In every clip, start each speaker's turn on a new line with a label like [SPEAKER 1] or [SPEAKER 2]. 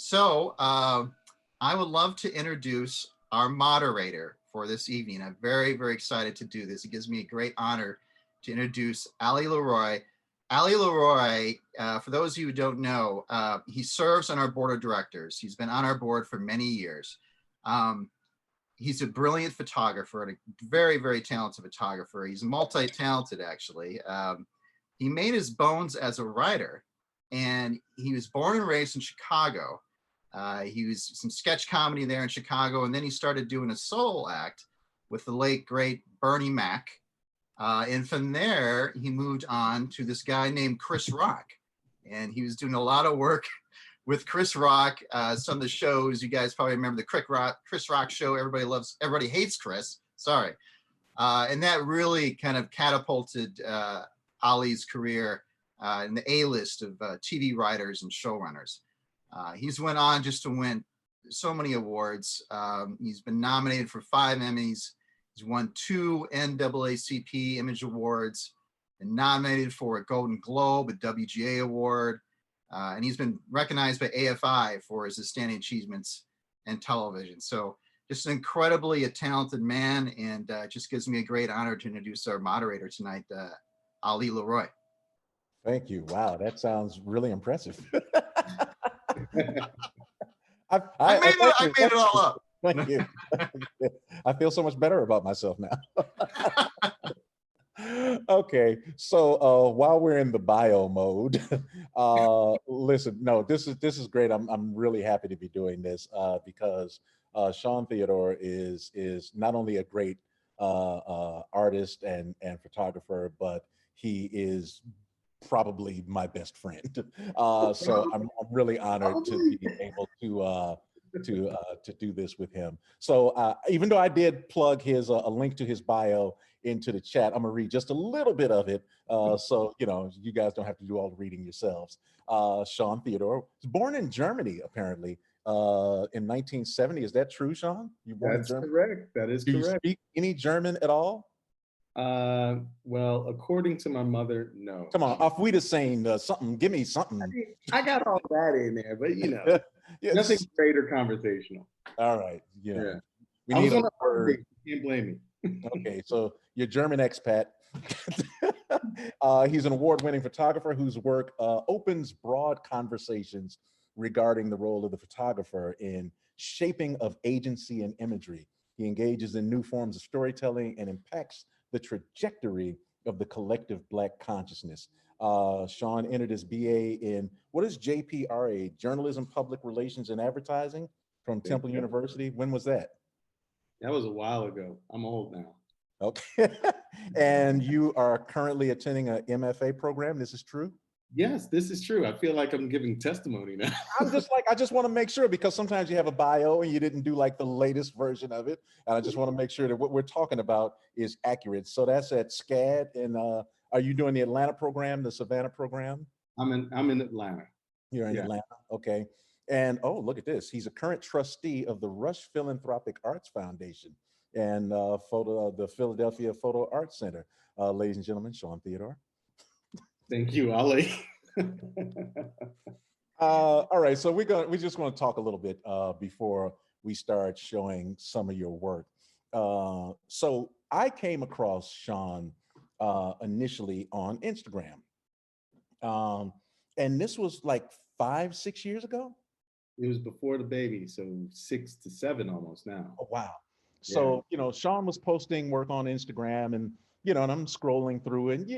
[SPEAKER 1] So I would love to introduce our moderator for this evening. I'm very, very excited to do this. It gives me a great honor to introduce Ali LeRoi. Ali LeRoi, for those of you who don't know, he serves on our board of directors. He's been on our board for many years. He's a brilliant photographer and a very, very talented photographer. He's multi-talented, actually. He made his bones as a writer, and he was born and raised in Chicago. He was some sketch comedy there in Chicago, and then he started doing a solo act with the late, great Bernie Mac. And from there, he moved on to this guy named Chris Rock. And he was doing a lot of work with Chris Rock. Some of the shows, you guys probably remember the Chris Rock show. Everybody hates Chris. Sorry. And that really kind of catapulted Ali's career in the A-list of TV writers and showrunners. He's went on just to win so many awards. He's been nominated for 5 Emmys. He's won 2 NAACP Image Awards, and nominated for a Golden Globe, a WGA Award, and he's been recognized by AFI for his outstanding achievements in television. So just an incredibly talented man, and it just gives me a great honor to introduce our moderator tonight, Ali LeRoi.
[SPEAKER 2] Thank you. Wow, that sounds really impressive.
[SPEAKER 1] I made it all up.
[SPEAKER 2] Thank you. I feel so much better about myself now. Okay, so while we're in the bio mode, listen, no, this is great. I'm really happy to be doing this because Shawn Theodore is not only a great artist and photographer, but he is probably my best friend. So I'm really honored to be able to do this with him. So even though I did plug his a link to his bio into the chat, I'm gonna read just a little bit of it, so you guys don't have to do all the reading yourselves. Shawn Theodore was born in Germany, apparently, in 1970. Is that true, Shawn? You born in Germany?
[SPEAKER 3] Correct. That is
[SPEAKER 2] correct. Do
[SPEAKER 3] correct.
[SPEAKER 2] you speak any German at all?
[SPEAKER 3] Well, according to my mother, no.
[SPEAKER 2] Come on, off we the same something. Give me something.
[SPEAKER 3] I got all that in there, but yes. Nothing great or conversational.
[SPEAKER 2] All right,
[SPEAKER 3] yeah.
[SPEAKER 2] We need a
[SPEAKER 3] word. You can't blame me.
[SPEAKER 2] Okay, so you're German expat. He's an award-winning photographer whose work opens broad conversations regarding the role of the photographer in shaping of agency and imagery. He engages in new forms of storytelling and impacts the trajectory of the collective Black consciousness. Shawn entered his BA in, what is JPRA? Journalism, Public Relations, and Advertising from Temple University. When was that?
[SPEAKER 3] That was a while ago. I'm old now.
[SPEAKER 2] Okay. And you are currently attending a MFA program. This is true?
[SPEAKER 3] Yes, this is true. I feel like I'm giving testimony now.
[SPEAKER 2] I just want to make sure, because sometimes you have a bio and you didn't do like the latest version of it. And I just want to make sure that what we're talking about is accurate. So that's at SCAD. And are you doing the Atlanta program, the Savannah program?
[SPEAKER 3] I'm in Atlanta.
[SPEAKER 2] You're in Atlanta, okay. And oh, look at this. He's a current trustee of the Rush Philanthropic Arts Foundation and the Philadelphia Photo Arts Center. Ladies and gentlemen, Shawn Theodore.
[SPEAKER 3] Thank you, Ali.
[SPEAKER 2] All right, so we just want to talk a little bit before we start showing some of your work. So I came across Shawn initially on Instagram, and this was like 5-6 years ago.
[SPEAKER 3] It was before the baby, so 6 to 7 almost now.
[SPEAKER 2] Oh, wow. So Shawn was posting work on Instagram, and and I'm scrolling through, and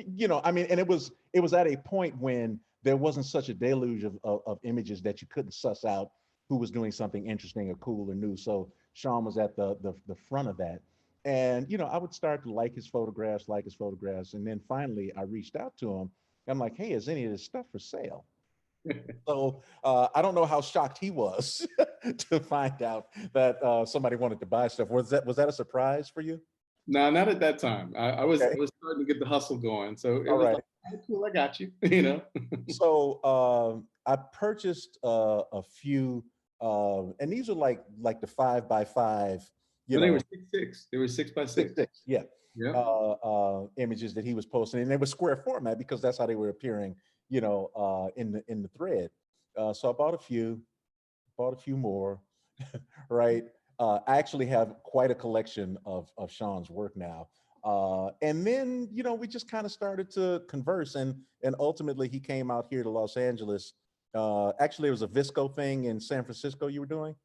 [SPEAKER 2] I mean, and it was at a point when there wasn't such a deluge of images that you couldn't suss out who was doing something interesting or cool or new. So Shawn was at the front of that, and I would start to like his photographs, and then finally I reached out to him. I'm like, hey, is any of this stuff for sale? So I don't know how shocked he was to find out that somebody wanted to buy stuff. Was that a surprise for you?
[SPEAKER 3] No, not at that time. I was starting to get the hustle going. So it was like, oh, cool, I got you,
[SPEAKER 2] So I purchased a few, and these are like the 5x5.
[SPEAKER 3] They were 6x6. They were 6x6.
[SPEAKER 2] 6x6, yeah. Images that he was posting, and they were square format because that's how they were appearing, in the thread. So I bought a few, bought a few more, right? I actually have quite a collection of Shawn's work now. And then, we just kind of started to converse, and ultimately he came out here to Los Angeles. Actually, it was a Visco thing in San Francisco you were doing.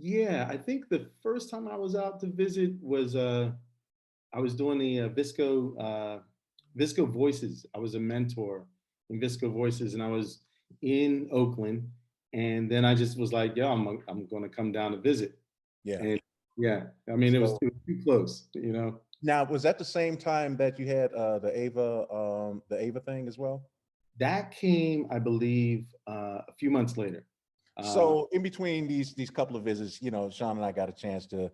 [SPEAKER 3] Yeah, I think the first time I was out to visit was I was doing the Visco Voices. I was a mentor in Visco Voices, and I was in Oakland, and then I just was like, "Yo, I'm going to come down to visit."
[SPEAKER 2] Yeah.
[SPEAKER 3] And yeah, I mean,
[SPEAKER 2] So
[SPEAKER 3] it was too close, you know.
[SPEAKER 2] now, was that the same time that you had the Ava thing as well?
[SPEAKER 3] That came, I believe, a few months later.
[SPEAKER 2] So in between these couple of visits, Shawn and I got a chance to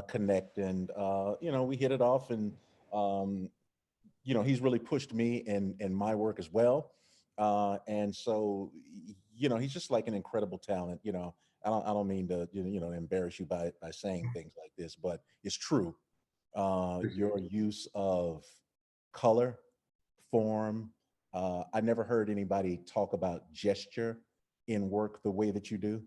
[SPEAKER 2] connect, and we hit it off, and um, he's really pushed me in my work as well, and so he's just like an incredible talent. I don't mean to embarrass you by saying things like this, but it's true. Your use of color, form. I never heard anybody talk about gesture in work the way that you do.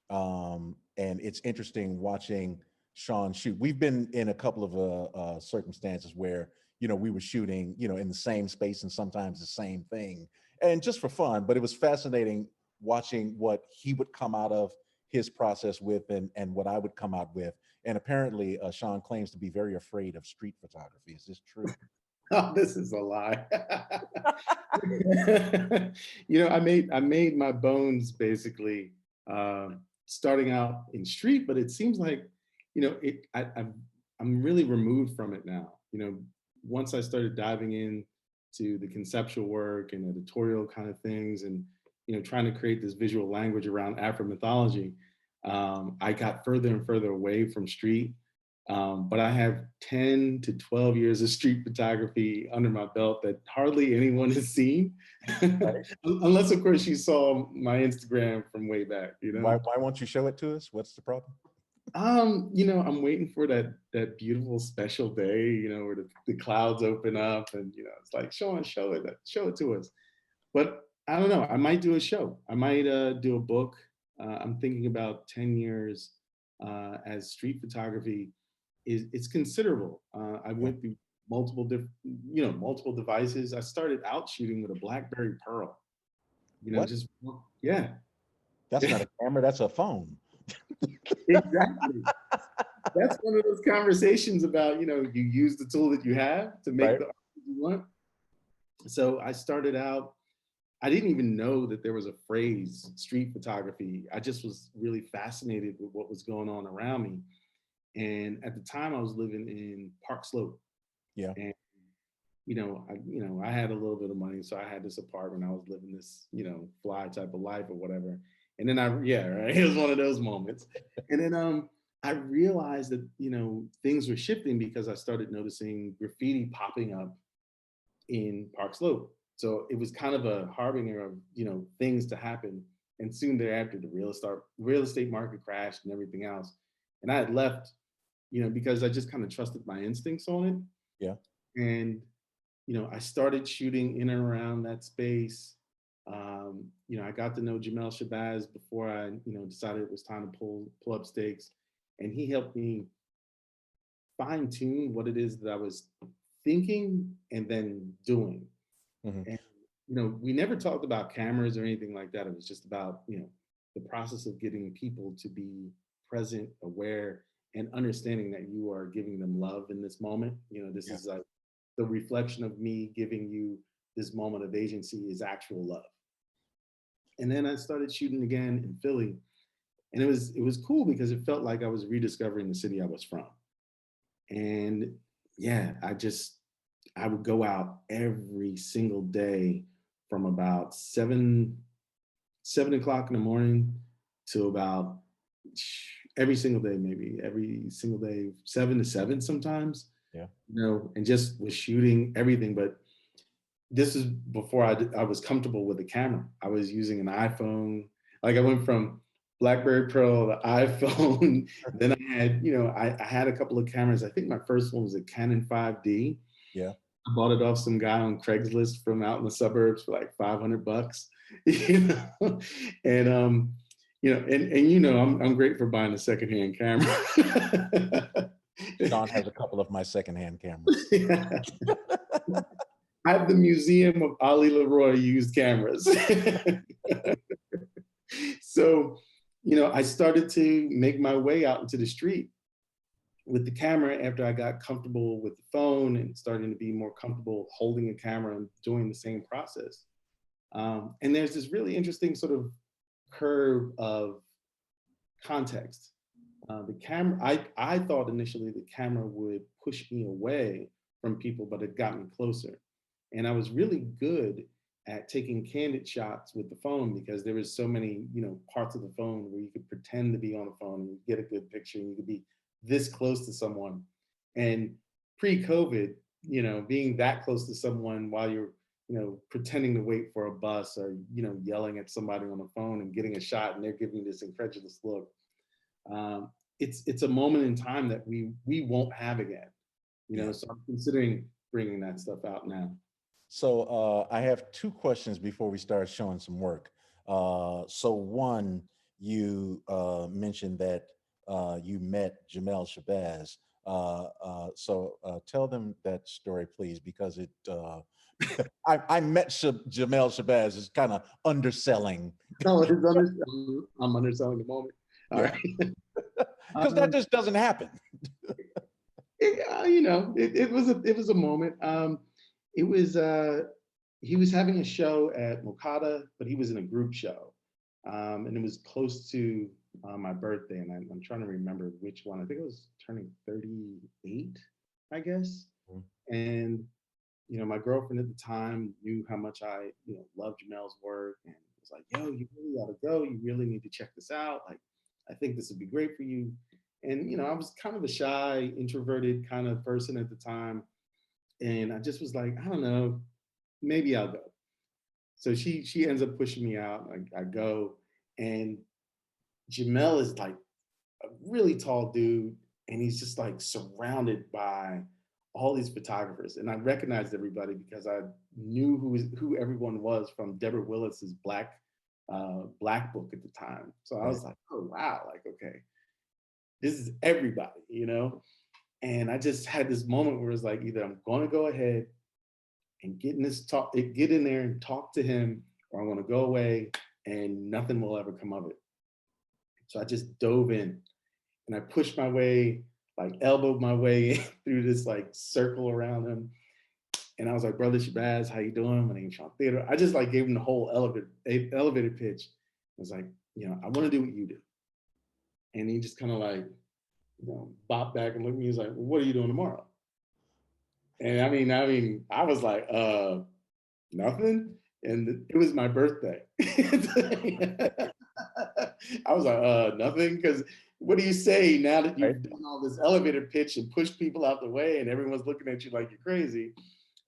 [SPEAKER 2] And it's interesting watching Shawn shoot. We've been in a couple of circumstances where, we were shooting, in the same space and sometimes the same thing, and just for fun. But it was fascinating watching what he would come out of his process with, and what I would come out with. And apparently, Shawn claims to be very afraid of street photography. Is this true?
[SPEAKER 3] Oh, this is a lie. I made my bones basically starting out in street, but it seems like, I'm really removed from it now. Once I started diving in to the conceptual work and editorial kind of things, and trying to create this visual language around Afro mythology, I got further and further away from street. But I have 10 to 12 years of street photography under my belt that hardly anyone has seen.
[SPEAKER 2] Right.
[SPEAKER 3] Unless, of course, you saw my Instagram from way back,
[SPEAKER 2] Why won't you show it to us? What's the problem?
[SPEAKER 3] I'm waiting for that beautiful special day, where the clouds open up and it's like, Shawn, show it to us. But I don't know. I might do a show. I might do a book. I'm thinking about 10 years as street photography it's considerable. I
[SPEAKER 2] Yeah.
[SPEAKER 3] went through multiple devices. I started out shooting with a BlackBerry Pearl.
[SPEAKER 2] What?
[SPEAKER 3] Just yeah,
[SPEAKER 2] That's not a camera. That's a phone.
[SPEAKER 3] exactly. That's one of those conversations about you use the tool that you have to make
[SPEAKER 2] Right.
[SPEAKER 3] the art you want. So I started out. I didn't even know that there was a phrase street photography. I just was really fascinated with what was going on around me. And at the time, I was living in Park Slope.
[SPEAKER 2] Yeah.
[SPEAKER 3] And I had a little bit of money, so I had this apartment. I was living this, fly type of life or whatever. And then yeah, right. It was one of those moments. And then I realized that things were shifting because I started noticing graffiti popping up in Park Slope. So it was kind of a harbinger of things to happen. And soon thereafter, the real estate market crashed and everything else. And I had left, because I just kind of trusted my instincts on it.
[SPEAKER 2] Yeah.
[SPEAKER 3] And I started shooting in and around that space. I got to know Jamel Shabazz before I, decided it was time to pull up stakes, and he helped me fine tune what it is that I was thinking and then doing.
[SPEAKER 2] Mm-hmm.
[SPEAKER 3] And we never talked about cameras or anything like that. It was just about the process of getting people to be present, aware, and understanding that you are giving them love in this moment. This is like the reflection of me giving you this moment of agency is actual love. And then I started shooting again in Philly, and it was cool because it felt like I was rediscovering the city I was from. And yeah, I would go out every single day from about 7 o'clock in the morning to about every single day, maybe every single day, 7 to 7 sometimes.
[SPEAKER 2] Yeah.
[SPEAKER 3] And just was shooting everything. But this is before I was comfortable with a camera. I was using an iPhone. Like I went from BlackBerry Pearl to iPhone. Then I had, I had a couple of cameras. I think my first one was a Canon 5D.
[SPEAKER 2] Yeah.
[SPEAKER 3] I bought it off some guy on Craigslist from out in the suburbs for like $500, And I'm great for buying a secondhand camera.
[SPEAKER 2] Shawn has a couple of my secondhand cameras.
[SPEAKER 3] Yeah. I have the Museum of Ali LeRoi used cameras. So, I started to make my way out into the street with the camera after I got comfortable with the phone and starting to be more comfortable holding a camera and doing the same process. And there's this really interesting sort of curve of context. The camera, I thought initially the camera would push me away from people, but it got me closer. And I was really good at taking candid shots with the phone because there was so many, parts of the phone where you could pretend to be on the phone and you get a good picture and you could be this close to someone. And pre-COVID, being that close to someone while you're, pretending to wait for a bus or, yelling at somebody on the phone and getting a shot and they're giving you this incredulous look. It's a moment in time that we won't have again,
[SPEAKER 2] Yeah.
[SPEAKER 3] So I'm considering bringing that stuff out now.
[SPEAKER 2] So I have two questions before we start showing some work. So one, you mentioned that you met Jamel Shabazz. So tell them that story, please, because I met Jamel Shabazz is kind of underselling.
[SPEAKER 3] No, I'm underselling the moment. All right.
[SPEAKER 2] Because that just doesn't happen.
[SPEAKER 3] It was a moment. It was he was having a show at Mokata, but he was in a group show, and it was close to my birthday, and I'm trying to remember which one. I think it was turning 38, I guess. And my girlfriend at the time knew how much I loved Jamel's work, and was like, "Yo, you really ought to go. You really need to check this out. Like, I think this would be great for you." And I was kind of a shy, introverted kind of person at the time. And I just was like, I don't know, maybe I'll go. So she ends up pushing me out. I go, and Jamel is like a really tall dude, and he's just like surrounded by all these photographers. And I recognized everybody because I knew who everyone was from Deborah Willis's Black book at the time. So I was like, oh wow, like okay, this is everybody. And I just had this moment where it's like, either I'm going to go ahead and get in there and talk to him, or I'm going to go away and nothing will ever come of it. So I just dove in and I pushed my way, like elbowed my way through this like circle around him. And I was like, "Brother Shabazz, how you doing? My name's Shawn Theodore." I just like gave him the whole elevator pitch. I was like, I want to do what you do. And he just kind of like, bopped back and looked at me. He was like, "Well, what are you doing tomorrow?" And I mean, I was like, nothing. And it was my birthday. I was like, nothing. Because what do you say now that you've done all this elevator pitch and pushed people out the way and everyone's looking at you like you're crazy?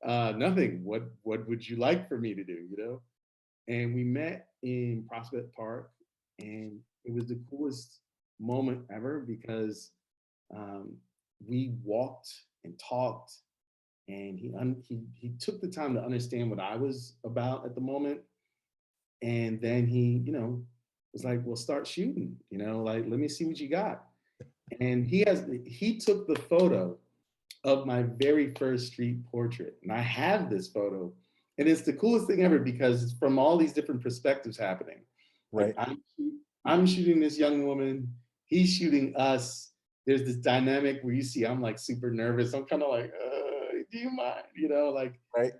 [SPEAKER 3] Nothing. What would you like for me to do? And we met in Prospect Park, and it was the coolest moment ever because we walked and talked, and he took the time to understand what I was about at the moment, and then he was like, "Well, start shooting, like let me see what you got." And he took the photo of my very first street portrait, and I have this photo, and it's the coolest thing ever because it's from all these different perspectives happening.
[SPEAKER 2] Right.
[SPEAKER 3] Like I'm shooting this young woman, he's shooting us. There's this dynamic where you see I'm like super nervous. I'm kind of like, do you mind? Like,
[SPEAKER 2] right.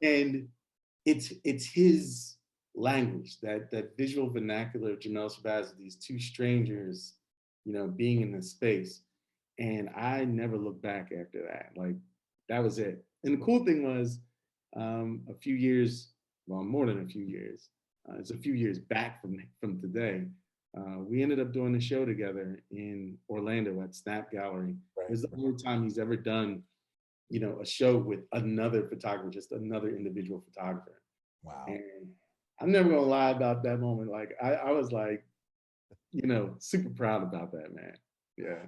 [SPEAKER 3] And it's his language, that visual vernacular of Jamel Shabazz, these two strangers, being in this space. And I never looked back after that. Like, that was it. And the cool thing was, a few years, well, more than a few years, it's a few years back from today, we ended up doing a show together in Orlando at Snap Gallery. It was the only time he's ever done, a show with another photographer, just another individual photographer.
[SPEAKER 2] Wow.
[SPEAKER 3] And I'm never gonna lie about that moment. Like I was like, super proud about that, man. Yeah.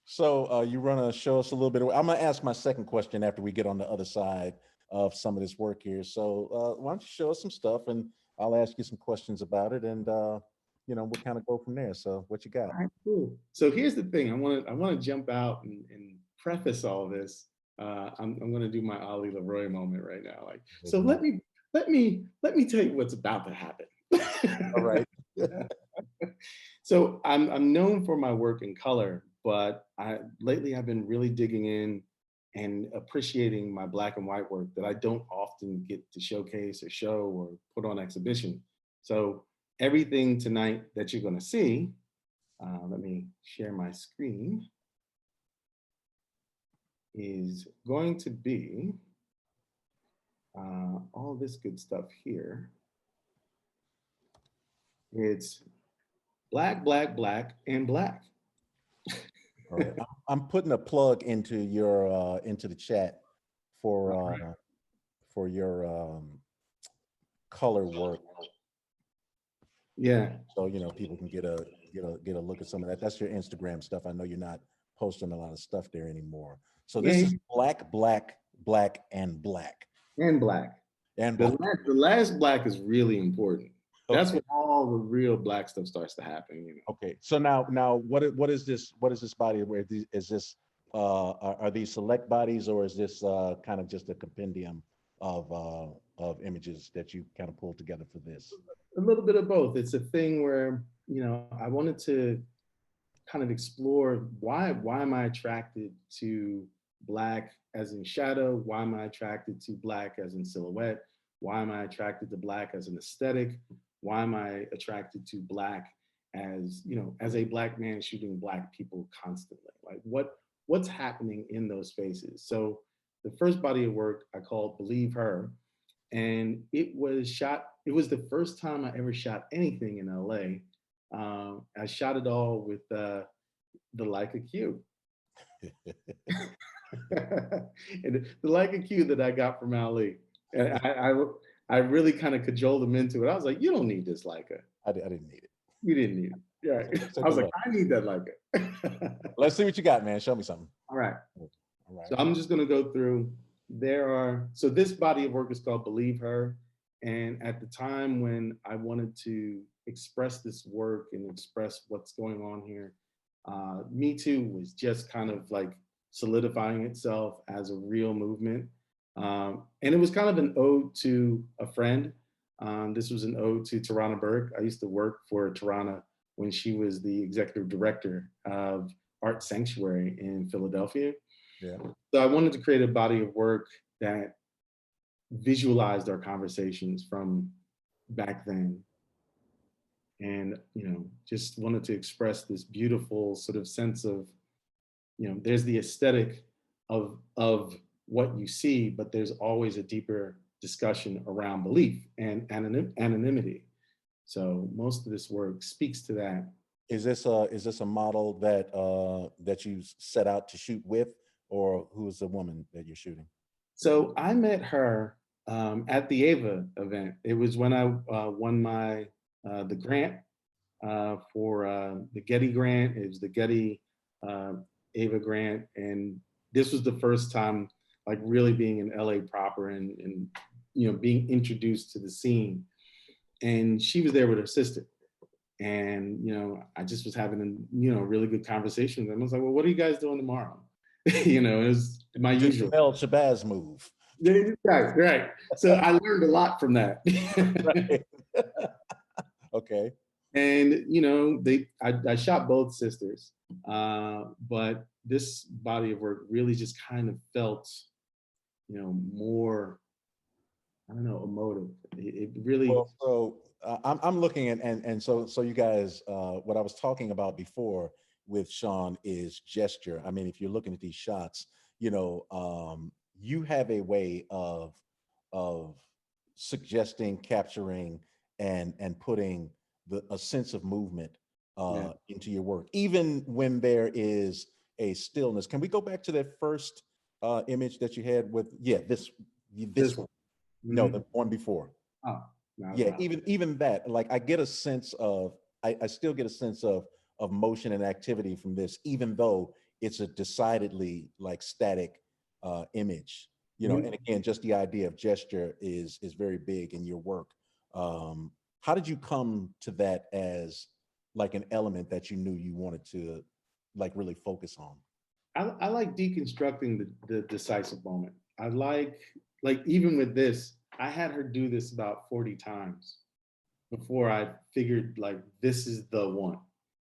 [SPEAKER 2] So you want to show us a little bit I'm going to ask my second question after we get on the other side of some of this work here. So why don't you show us some stuff, and I'll ask you some questions about it, and we'll kind of go from there. So what you got?
[SPEAKER 3] All right, cool. So here's the thing. I want to jump out and preface all this. I'm going to do my Ali LeRoi moment right now. Like, so let me tell you what's about to happen.
[SPEAKER 2] All right.
[SPEAKER 3] So I'm known for my work in color, but lately I've been really digging in and appreciating my black and white work that I don't often get to showcase or show or put on exhibition. So everything tonight that you're going to see, let me share my screen, is going to be all this good stuff here. It's black, black, black, and black.
[SPEAKER 2] All right. I'm putting a plug into your into the chat for for your color work,
[SPEAKER 3] Yeah.
[SPEAKER 2] so people can get a look at some of that. That's your Instagram stuff. I know you're not posting a lot of stuff there anymore. So this
[SPEAKER 3] Yeah,
[SPEAKER 2] is black, black, black, and black,
[SPEAKER 3] and black.
[SPEAKER 2] and
[SPEAKER 3] The
[SPEAKER 2] black.
[SPEAKER 3] last black is really important. That's
[SPEAKER 2] Okay.
[SPEAKER 3] when all the real black stuff starts to happen.
[SPEAKER 2] Okay. So now what is this? What is this body? Where is this? Are these select bodies, or is this kind of just a compendium of images that you kind of pulled together for this?
[SPEAKER 3] A little bit of both. It's a thing where, I wanted to kind of explore why am I attracted to black as in shadow? Why am I attracted to black as in silhouette? Why am I attracted to black as an aesthetic? Why am I attracted to black as, as a black man shooting black people constantly? Like what's happening in those spaces? So the first body of work I called Believe Her, and it was the first time I ever shot anything in LA. I shot it all with the Leica Q. And the Leica Q that I got from Ali. And I really kind of cajoled him into it. I was like, you don't need this Leica.
[SPEAKER 2] I didn't need it.
[SPEAKER 3] You didn't need it. Yeah. I was like, I need that Leica.
[SPEAKER 2] Let's see what you got, man. Show me something.
[SPEAKER 3] All right.
[SPEAKER 2] All right.
[SPEAKER 3] So I'm just going to go through. So this body of work is called Believe Her. And at the time when I wanted to express this work and express what's going on here, Me Too was just kind of like solidifying itself as a real movement. And it was kind of an ode to a friend. This was an ode to Tarana Burke. I used to work for Tarana when she was the executive director of Art Sanctuary in Philadelphia.
[SPEAKER 2] Yeah.
[SPEAKER 3] So I wanted to create a body of work that visualized our conversations from back then. And, just wanted to express this beautiful sort of sense of, there's the aesthetic of what you see, but there's always a deeper discussion around belief and anonymity. So most of this work speaks to that.
[SPEAKER 2] Is this a model that you set out to shoot with, or who's the woman that you're shooting?
[SPEAKER 3] So I met her at the AVA event. It was when I won the grant for the Getty grant. It was the Getty AVA grant, and this was the first time like really being in LA proper and being introduced to the scene. And she was there with her sister. And I just was having a really good conversation with them. I was like, well, what are you guys doing tomorrow? It was my usual
[SPEAKER 2] Shabazz move.
[SPEAKER 3] Right. So I learned a lot from that.
[SPEAKER 2] Right. Okay.
[SPEAKER 3] And I shot both sisters, but this body of work really just kind of felt, more, I don't know, emotive. It really.
[SPEAKER 2] Well, so I'm looking at and so you guys, what I was talking about before with Shawn is gesture. I mean, if you're looking at these shots, you have a way of suggesting, capturing, and putting a sense of movement into your work, even when there is a stillness. Can we go back to that first image that you had with this one? No, the one before.
[SPEAKER 3] Oh, no,
[SPEAKER 2] yeah, even that. Like I get a sense of, I still get a sense of motion and activity from this, even though it's a decidedly like static image. And again, just the idea of gesture is very big in your work. How did you come to that as like an element that you knew you wanted to like really focus on?
[SPEAKER 3] I like deconstructing the decisive moment. I like even with this, I had her do this about 40 times before I figured like this is the one.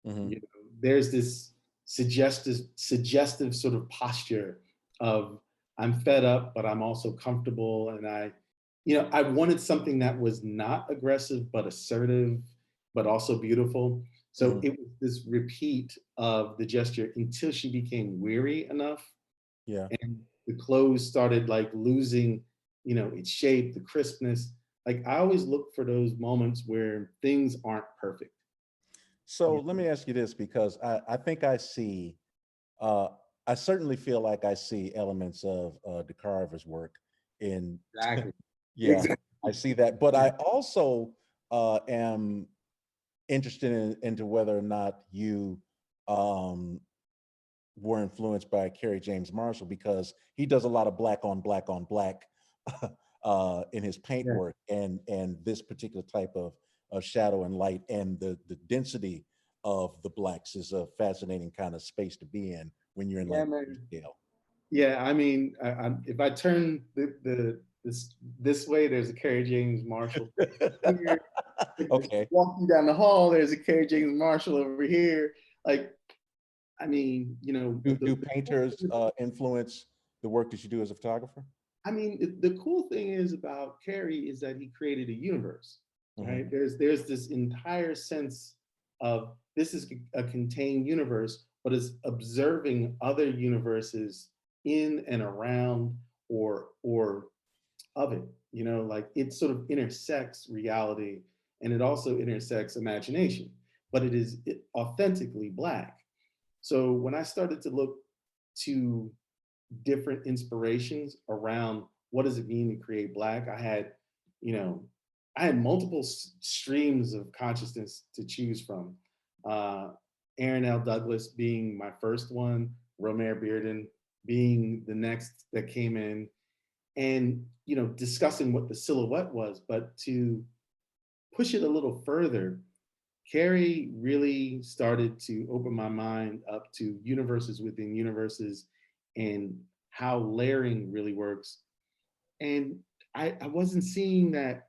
[SPEAKER 2] Hmm.
[SPEAKER 3] You know, there's this suggestive sort of posture of I'm fed up, but I'm also comfortable. And I wanted something that was not aggressive, but assertive, but also beautiful. So
[SPEAKER 2] Hmm.
[SPEAKER 3] it was this repeat of the gesture until she became weary enough
[SPEAKER 2] Yeah.
[SPEAKER 3] and the clothes started like losing, its shape, the crispness. Like I always look for those moments where things aren't perfect.
[SPEAKER 2] So let me ask you this, because I think uh, I certainly feel like I see elements of DeCarver's work in,
[SPEAKER 3] Exactly.
[SPEAKER 2] yeah,
[SPEAKER 3] Exactly.
[SPEAKER 2] I see that. But I also am interested into whether or not you um, were influenced by Kerry James Marshall, because he does a lot of black on black on black in his paint
[SPEAKER 3] Yeah.
[SPEAKER 2] work, and this particular type of shadow and light and the density of the blacks is a fascinating kind of space to be in when you're in
[SPEAKER 3] Yeah,
[SPEAKER 2] like
[SPEAKER 3] man.
[SPEAKER 2] detail.
[SPEAKER 3] Yeah, I mean, if I turn this way, there's a Kerry James Marshall. Here, if I
[SPEAKER 2] Okay.
[SPEAKER 3] walk you down the hall, there's a Kerry James Marshall over here. Like, I mean,
[SPEAKER 2] Do painters influence the work that you do as a photographer?
[SPEAKER 3] the cool thing is about Kerry is that he created a universe,
[SPEAKER 2] Hmm.
[SPEAKER 3] right? There's this entire sense of this is a contained universe, but it's observing other universes in and around or of it. Like it sort of intersects reality and it also intersects imagination, but it is authentically Black. So when I started to look to different inspirations around what does it mean to create Black, you know, I had multiple streams of consciousness to choose from. Uh, Aaron L. Douglas being my first one, Romare Bearden being the next that came in, and discussing what the silhouette was, but to push it a little further, Carrie really started to open my mind up to universes within universes and how layering really works. And I wasn't seeing that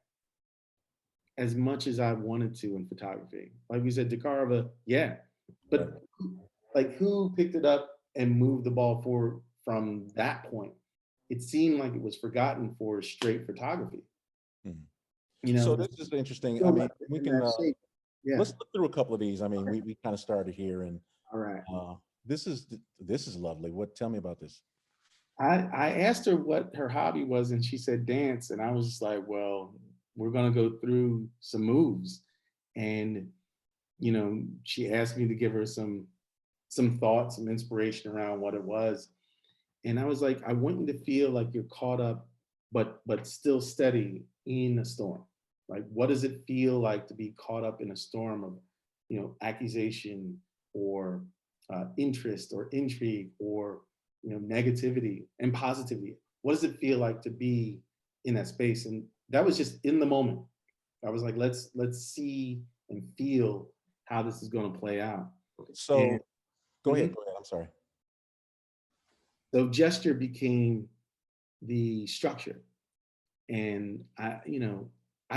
[SPEAKER 3] as much as I wanted to in photography. Like we said, DeCarva, yeah,
[SPEAKER 2] Right.
[SPEAKER 3] but like who picked it up and moved the ball forward from that point? It seemed like it was forgotten for straight photography.
[SPEAKER 2] Mhm.
[SPEAKER 3] You
[SPEAKER 2] So
[SPEAKER 3] know,
[SPEAKER 2] this is interesting. I
[SPEAKER 3] still
[SPEAKER 2] mean,
[SPEAKER 3] left it
[SPEAKER 2] we
[SPEAKER 3] in
[SPEAKER 2] can
[SPEAKER 3] that shape. Yeah.
[SPEAKER 2] let's look through a couple of these. I mean,
[SPEAKER 3] Okay.
[SPEAKER 2] we kind of started here, and
[SPEAKER 3] All right.
[SPEAKER 2] uh, this is lovely. What? Tell me about this.
[SPEAKER 3] I asked her what her hobby was, and she said dance. And I was just like, well, we're gonna go through some moves. And she asked me to give her some thoughts, some inspiration around what it was. And I was like, I want you to feel like you're caught up, but still steady in a storm. Like, what does it feel like to be caught up in a storm of, accusation or interest or intrigue or negativity and positivity? What does it feel like to be in that space? And that was just in the moment. I was like, let's see and feel how this is going to play out. And
[SPEAKER 2] So go ahead.
[SPEAKER 3] mhm,
[SPEAKER 2] Go ahead. I'm sorry.
[SPEAKER 3] so gesture became the structure. And I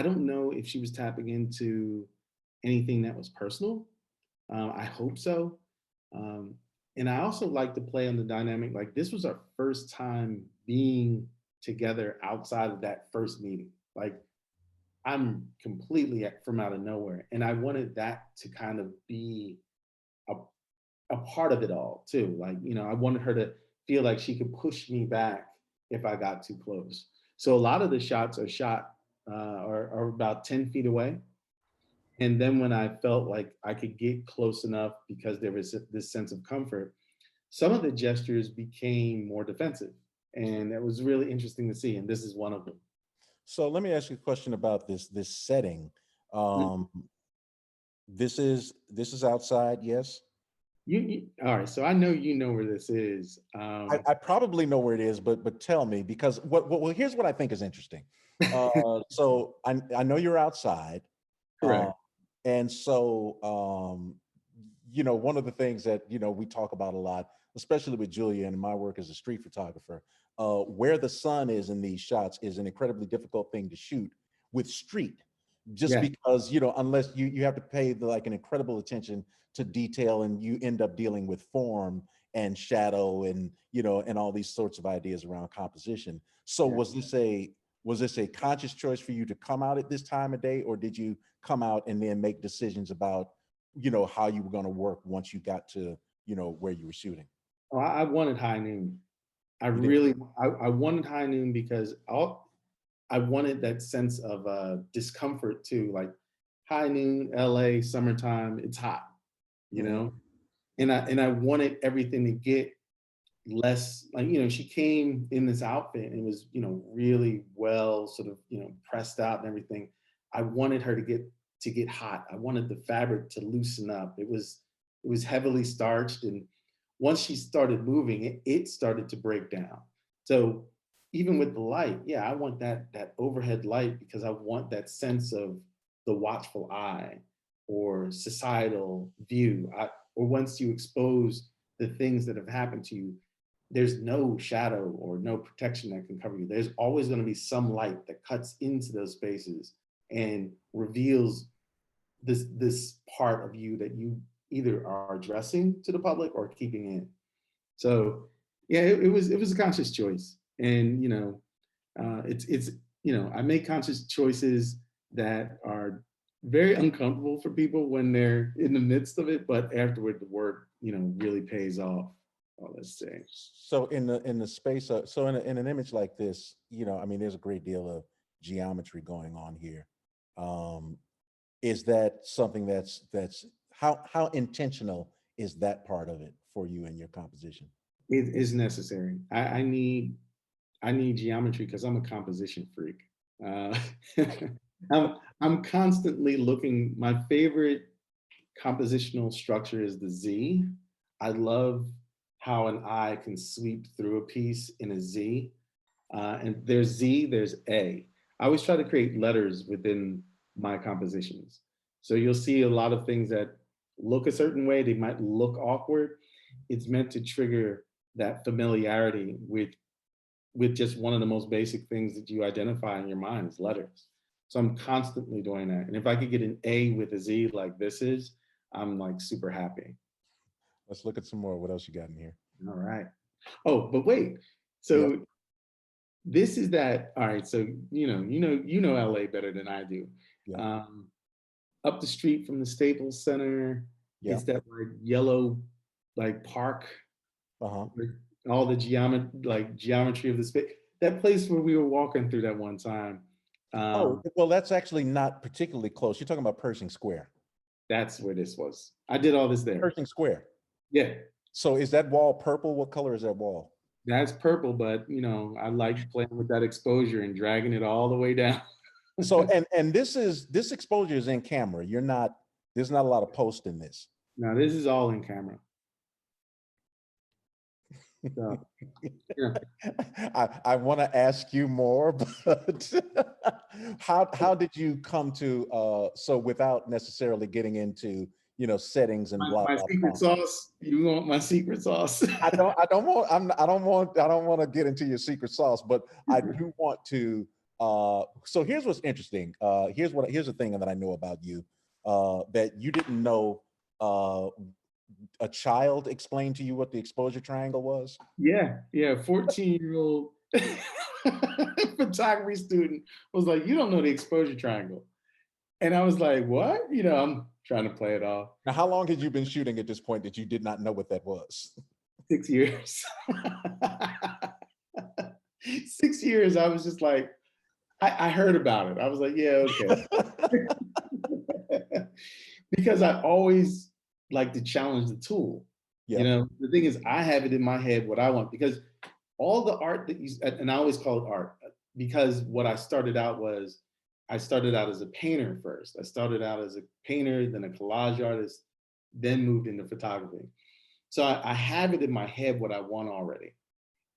[SPEAKER 3] don't know if she was tapping into anything that was personal. I hope so. Um, and I also like to play on the dynamic. Like this was our first time being together outside of that first meeting. Like I'm completely from out of nowhere, and I wanted that to kind of be a a part of it all too. Like, I wanted her to feel like she could push me back if I got too close. So a lot of the shots are shot are about 10 feet away. And then when I felt like I could get close enough because there was this sense of comfort, some of the gestures became more defensive. And it was really interesting to see. And this is one of them.
[SPEAKER 2] So let me ask you a question about this setting.
[SPEAKER 3] Mm.
[SPEAKER 2] Um, this is outside, yes.
[SPEAKER 3] All right. So I know you know where this is.
[SPEAKER 2] I probably know where it is, but tell me, because well, here's what I think is interesting. So I know you're outside. Uh,
[SPEAKER 3] Correct.
[SPEAKER 2] And so, one of the things that, we talk about a lot, especially with Julia and my work as a street photographer, where the sun is in these shots is an incredibly difficult thing to shoot with street, just
[SPEAKER 3] Yeah.
[SPEAKER 2] because, unless you have to pay like an incredible attention to detail, and you end up dealing with form and shadow and, and all these sorts of ideas around composition. So
[SPEAKER 3] Yeah.
[SPEAKER 2] was this a conscious choice for you to come out at this time of day, or did you come out and then make decisions about, how you were going to work once you got to, where you were shooting?
[SPEAKER 3] Oh, I wanted high noon. I
[SPEAKER 2] You did.
[SPEAKER 3] really, I wanted high noon because I wanted that sense of discomfort too. Like high noon, LA, summertime, it's hot, you
[SPEAKER 2] Mhm.
[SPEAKER 3] know? And I wanted everything to get less like, she came in this outfit and was, really well sort of, pressed out and everything. I wanted her to get hot. I wanted the fabric to loosen up. It was heavily starched, and once she started moving, it started to break down. So even with the light, yeah, I want that overhead light because I want that sense of the watchful eye or societal view. Or once you expose the things that have happened to you, there's no shadow or no protection that can cover you. There's always going to be some light that cuts into those spaces and reveals this part of you that you either are addressing to the public or keeping in. So yeah, it was a conscious choice, and it's I make conscious choices that are very uncomfortable for people when they're in the midst of it, but afterward the work really pays off. Oh, let's say.
[SPEAKER 2] So in the space of, so in an image like this, I mean, there's a great deal of geometry going on here. Um, is that something that's how intentional is that part of it for you in your composition?
[SPEAKER 3] It is necessary. I need geometry because I'm a composition freak. Uh, I'm constantly looking. My favorite compositional structure is the Z. I love how an eye can sweep through a piece in a Z. And there's Z, there's A. I always try to create letters within my compositions. So you'll see a lot of things that look a certain way, they might look awkward. It's meant to trigger that familiarity with just one of the most basic things that you identify in your mind is letters. So I'm constantly doing that. And if I could get an A with a Z like this is, I'm like super happy.
[SPEAKER 2] Let's look at some more. What else you got in here?
[SPEAKER 3] All right. Oh, but wait.
[SPEAKER 2] Yep.
[SPEAKER 3] So this is that. All right. So you know LA better than I do.
[SPEAKER 2] Yep.
[SPEAKER 3] Um, Up the street from the Staples Center, it's
[SPEAKER 2] Yep.
[SPEAKER 3] that like yellow like park
[SPEAKER 2] Uh-huh.
[SPEAKER 3] with all the geometry of the space. That place where we were walking through that one time.
[SPEAKER 2] Oh,
[SPEAKER 3] Um,
[SPEAKER 2] well, that's actually not particularly close. You're talking about Pershing Square.
[SPEAKER 3] that's where this was. I did all this there.
[SPEAKER 2] Pershing Square.
[SPEAKER 3] Yeah,
[SPEAKER 2] So is that wall purple? What color is that wall?
[SPEAKER 3] that's purple, but I like playing with that exposure and dragging it all the way down.
[SPEAKER 2] So and this exposure is in camera. There's not a lot of post in this.
[SPEAKER 3] Now this is all in camera. So yeah.
[SPEAKER 2] I want to ask you more, but how did you come to so without necessarily getting into settings and blah
[SPEAKER 3] My
[SPEAKER 2] blah
[SPEAKER 3] secret
[SPEAKER 2] blah.
[SPEAKER 3] sauce. You want my secret sauce?
[SPEAKER 2] I don't want to get into your secret sauce, but I do want to so here's what's interesting. Here's the thing that I know about you, that you didn't know a child explained to you what the exposure triangle was.
[SPEAKER 3] Yeah. 14-year-old photography student was like, "You don't know the exposure triangle," and I was like, "What?" I'm trying to play it off.
[SPEAKER 2] Now, how long had you been shooting at this point that you did not know what that was?
[SPEAKER 3] 6 years. 6 years. I was just like, I heard about it. I was like, "Yeah, okay," because I always like to challenge the tool.
[SPEAKER 2] Yep.
[SPEAKER 3] The thing is, I have it in my head what I want because all the art that and I always call it art because what I started out as a painter first. I started out as a painter, then a collage artist, then moved into photography. So I have it in my head what I want already.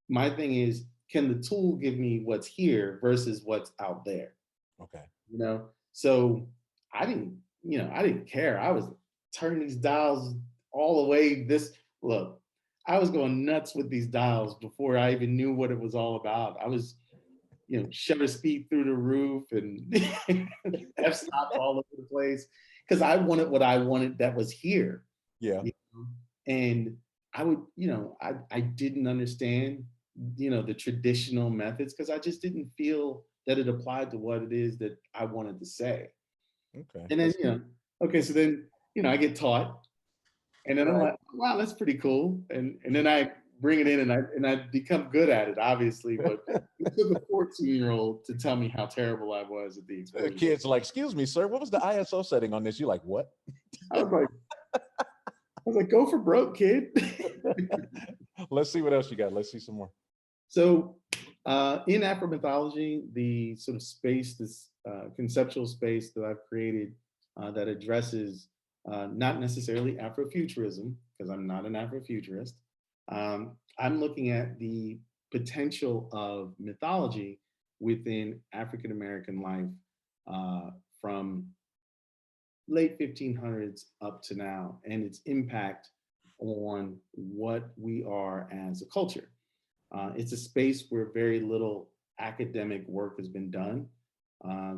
[SPEAKER 3] My thing is, can the tool give me what's here versus what's out there?
[SPEAKER 2] Okay.
[SPEAKER 3] So I didn't I didn't care. I was turning these dials all the way. Look, I was going nuts with these dials before I even knew what it was all about. I was, shutter speed through the roof and f stops all over the place because I wanted what I wanted that was here.
[SPEAKER 2] Yeah.
[SPEAKER 3] you know? And I would, I didn't understand, the traditional methods because I just didn't feel that it applied to what it is that I wanted to say.
[SPEAKER 2] Okay.
[SPEAKER 3] And then, okay, so then, I get taught, and then I'm
[SPEAKER 2] Right.
[SPEAKER 3] like, wow, that's pretty cool. And then I bring it in and I become good at it, obviously. But it took a 14-year-old to tell me how terrible I was at the exposure.
[SPEAKER 2] Kids are like, excuse me, sir, what was the ISO setting on this? You're like, what?
[SPEAKER 3] I was like, go for broke, kid.
[SPEAKER 2] Let's see what else you got. Let's see some more.
[SPEAKER 3] So in Afro-mythology, the sort of space, this conceptual space that I've created that addresses not necessarily Afrofuturism, because I'm not an Afrofuturist. I'm looking at the potential of mythology within African American life from late 1500s up to now, and its impact on what we are as a culture. It's a space where very little academic work has been done.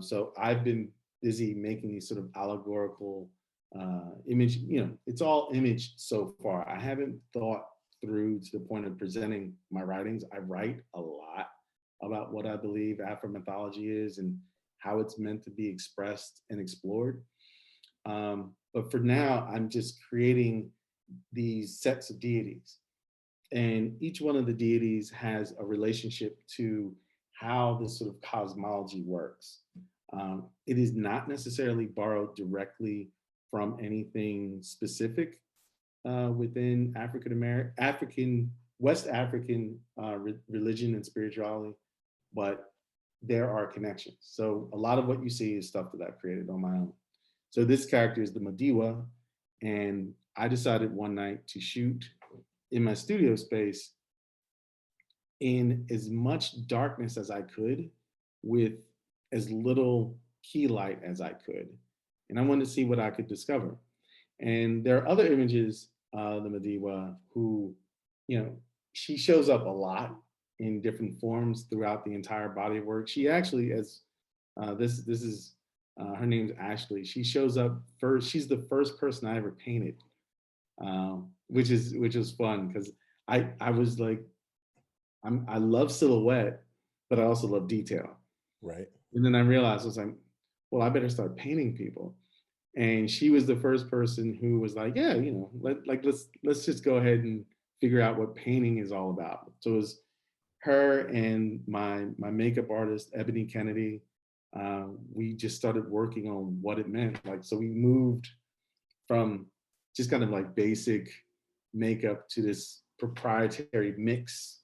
[SPEAKER 3] So I've been busy making these sort of allegorical image, it's all image so far. I haven't thought through to the point of presenting my writings. I write a lot about what I believe Afro mythology is and how it's meant to be expressed and explored. But for now, I'm just creating these sets of deities. And each one of the deities has a relationship to how this sort of cosmology works. It is not necessarily borrowed directly from anything specific within West African religion and spirituality, but there are connections. So a lot of what you see is stuff that I've created on my own. So this character is the Madiwa, and I decided one night to shoot in my studio space in as much darkness as I could with as little key light as I could. And I wanted to see what I could discover. And there are other images, the Madiwa, who, she shows up a lot in different forms throughout the entire body of work. She actually, as this is her name's Ashley. She shows up first. She's the first person I ever painted, which was fun because I was like, I love silhouette, but I also love detail.
[SPEAKER 2] Right.
[SPEAKER 3] And then I realized I was like, well, I better start painting people. And she was the first person who was like, yeah, let's just go ahead and figure out what painting is all about. So it was her and my makeup artist, Ebony Kennedy. We just started working on what it meant. Like, so we moved from just kind of like basic makeup to this proprietary mix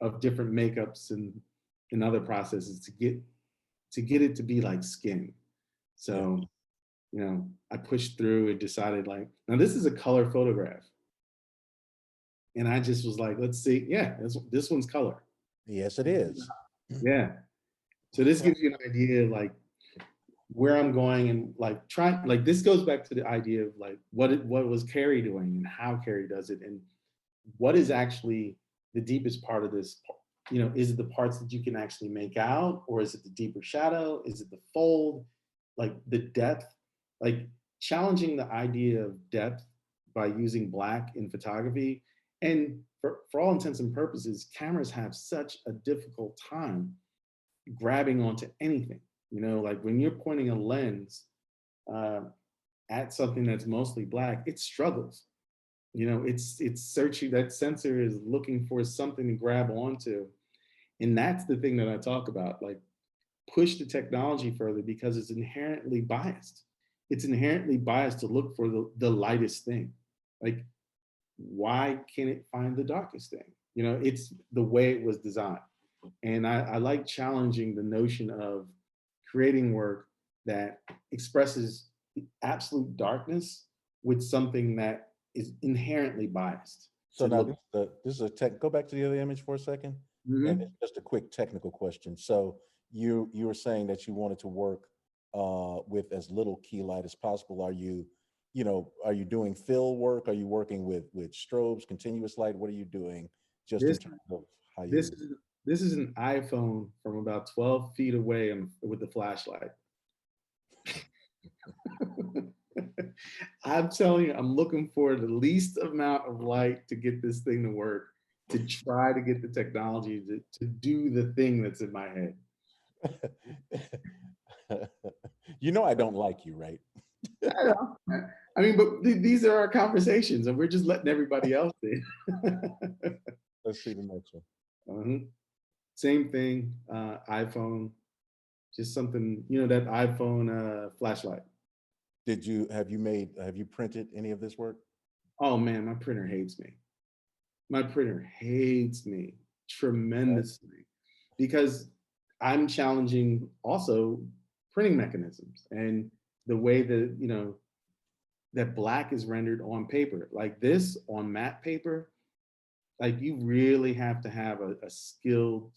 [SPEAKER 3] of different makeups and other processes to get it to be like skin. So, I pushed through and decided like, now this is a color photograph. And I just was like, let's see. Yeah, this one's color.
[SPEAKER 2] Yes, it is.
[SPEAKER 3] Yeah. So this gives you an idea of like where I'm going and like this goes back to the idea of like what was Carrie doing and how Carrie does it and what is actually the deepest part of this. Is it the parts that you can actually make out, or is it the deeper shadow? Is it the fold? Like the depth, like challenging the idea of depth by using black in photography. And for all intents and purposes, cameras have such a difficult time grabbing onto anything. Like when you're pointing a lens at something that's mostly black, it struggles. It's searching, that sensor is looking for something to grab onto. And that's the thing that I talk about, like push the technology further because it's inherently biased. It's inherently biased to look for the lightest thing. Like, why can't it find the darkest thing? It's the way it was designed. And I like challenging the notion of creating work that expresses the absolute darkness with something that is inherently biased.
[SPEAKER 2] So now this is a tech. Go back to the other image for a second, and
[SPEAKER 3] Mm-hmm.
[SPEAKER 2] it's just a quick technical question. So you were saying that you wanted to work with as little key light as possible? Are you, are you doing fill work? Are you working with strobes, continuous light? What are you doing just in
[SPEAKER 3] This
[SPEAKER 2] terms of how
[SPEAKER 3] this
[SPEAKER 2] you?
[SPEAKER 3] is this is an iPhone from about 12 feet away with the flashlight. I'm telling you, I'm looking for the least amount of light to get this thing to work, to try to get the technology to do the thing that's in my head.
[SPEAKER 2] You know I don't like you, right?
[SPEAKER 3] I know. I mean, but these are our conversations, and we're just letting everybody else in.
[SPEAKER 2] Let's see the next one.
[SPEAKER 3] Mhm. Same thing, iPhone, just something, that iPhone flashlight.
[SPEAKER 2] Have you printed any of this work?
[SPEAKER 3] Oh man, my printer hates me. My printer hates me
[SPEAKER 2] Okay.
[SPEAKER 3] tremendously because I'm challenging also printing mechanisms and the way that, that black is rendered on paper. Like this on matte paper, like you really have to have a skilled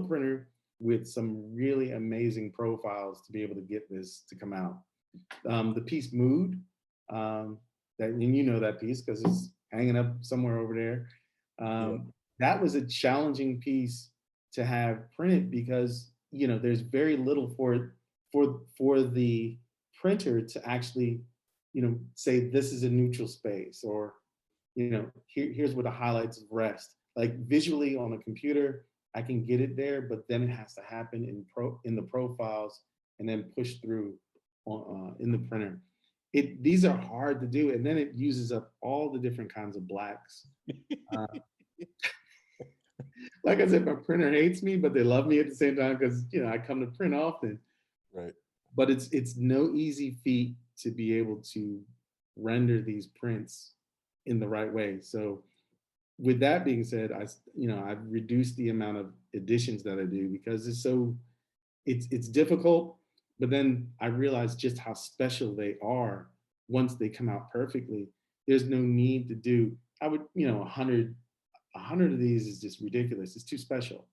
[SPEAKER 3] printer with some really amazing profiles to be able to get this to come out. The piece Mood, that, and you know that piece because it's hanging up somewhere over there.
[SPEAKER 2] Yeah.
[SPEAKER 3] That was a challenging piece to have printed because there's very little for the printer to actually say this is a neutral space, or here's where the highlights rest. Like visually on a computer, I can get it there, but then it has to happen in the profiles and then push through in the printer. These are hard to do, and then it uses up all the different kinds of blacks. Uh, like I said, my printer hates me, but they love me at the same time because I come to print often.
[SPEAKER 2] Right.
[SPEAKER 3] But it's no easy feat to be able to render these prints in the right way. So with that being said, I've reduced the amount of editions that I do because it's difficult, but then I realized just how special they are once they come out perfectly. There's no need to do, I would, 100 of these is just ridiculous. It's too special.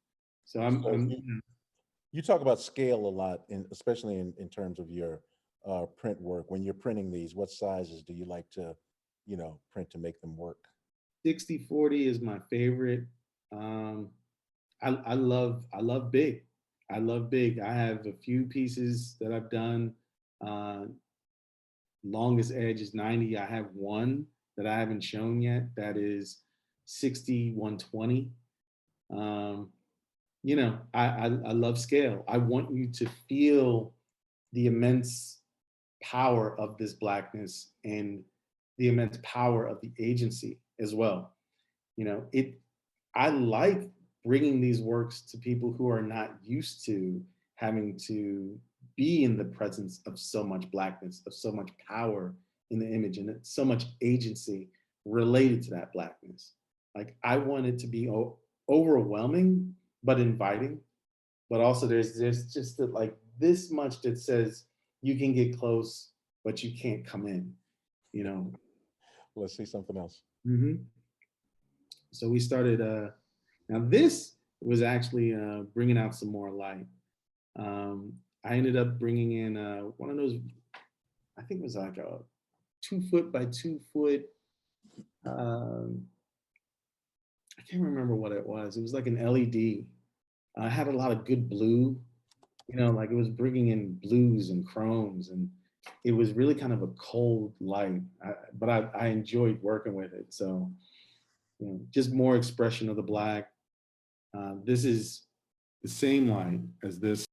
[SPEAKER 3] So
[SPEAKER 2] So you talk about scale a lot, especially in terms of your print work. When you're printing these, what sizes do you like to, print to make them work?
[SPEAKER 3] 60/40 is my favorite. Um, I love big. I love big. I have a few pieces that I've done. Uh, Longest edge is 90. I have one that I haven't shown yet that is 60/120. Um, I love scale. I want you to feel the immense power of this blackness and the immense power of the agency as well. It I like bringing these works to people who are not used to having to be in the presence of so much blackness, of so much power in the image, and so much agency related to that blackness. Like I want it to be overwhelming, but inviting. But also there's just like this much that says you can get close, but you can't come in. You know.
[SPEAKER 2] Let's see something else.
[SPEAKER 3] Mhm. So we started. Now this was actually bringing out some more light. I ended up bringing in one of those. I think it was like a 2 foot by 2 foot. Um, I can't remember what it was. It was like an LED. I had a lot of good blue. Like it was bringing in blues and chromes, and it was really kind of a cold light. But I enjoyed working with it. So just more expression of the black. This is the same light as this.